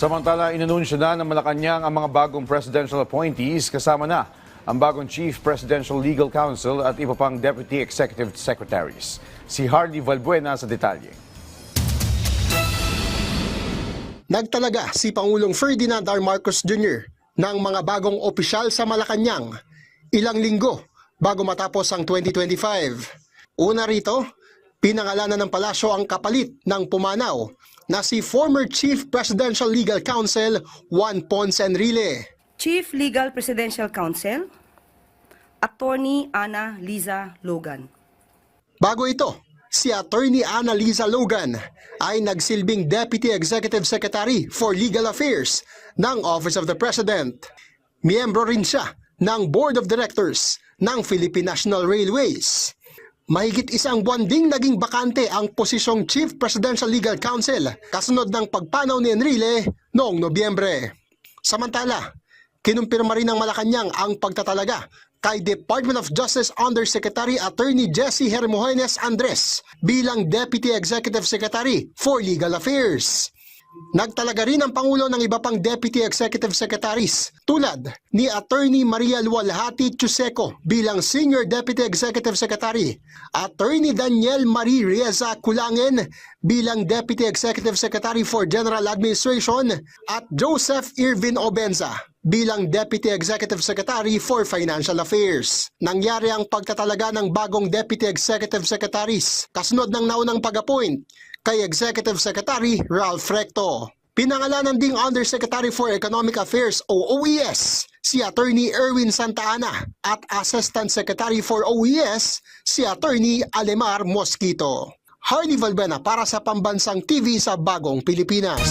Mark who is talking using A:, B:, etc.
A: Samantala, inanunsyo na ng Malacanang ang mga bagong presidential appointees kasama na ang bagong Chief Presidential Legal Counsel at iba pang Deputy Executive Secretaries. Si Hardy Valbuena sa detalye.
B: Nagtalaga si Pangulong Ferdinand R. Marcos Jr. ng mga bagong opisyal sa Malacanang ilang linggo bago matapos ang 2025. Una rito, pinangalanan ng palasyo ang kapalit ng pumanaw na si former Chief Presidential Legal Counsel Juan Ponce Enrile.
C: Chief Legal Presidential Counsel, Attorney Ana Liza Logan.
B: Bago ito, si Attorney Ana Liza Logan ay nagsilbing Deputy Executive Secretary for Legal Affairs ng Office of the President. Miyembro rin siya ng Board of Directors ng Philippine National Railways. Mahigit isang buwan ding naging bakante ang posisyong Chief Presidential Legal Counsel kasunod ng pagpanaw ni Enrile noong Nobyembre. Samantala, kinumpirma rin ng Malacanang ang pagtatalaga kay Department of Justice Undersecretary Attorney Jessie Hermogenes Andres bilang Deputy Executive Secretary for Legal Affairs. Nagtalaga rin ang Pangulo ng iba pang Deputy Executive Secretaries tulad ni Attorney Maria Lualhati Chuseco bilang Senior Deputy Executive Secretary, Attorney Daniel Marie Reza Kulangen bilang Deputy Executive Secretary for General Administration at Joseph Irvin Obenza bilang Deputy Executive Secretary for Financial Affairs. Nangyari ang pagtatalaga ng bagong Deputy Executive Secretaries kasunod ng naunang pag-appoint kay Executive Secretary Ralph Recto. Pinangalanan ding Undersecretary for Economic Affairs o OES si Attorney Erwin Santa Ana at Assistant Secretary for OES si Attorney Alemar Mosquito. Hardy Valbuena para sa Pambansang TV sa Bagong Pilipinas.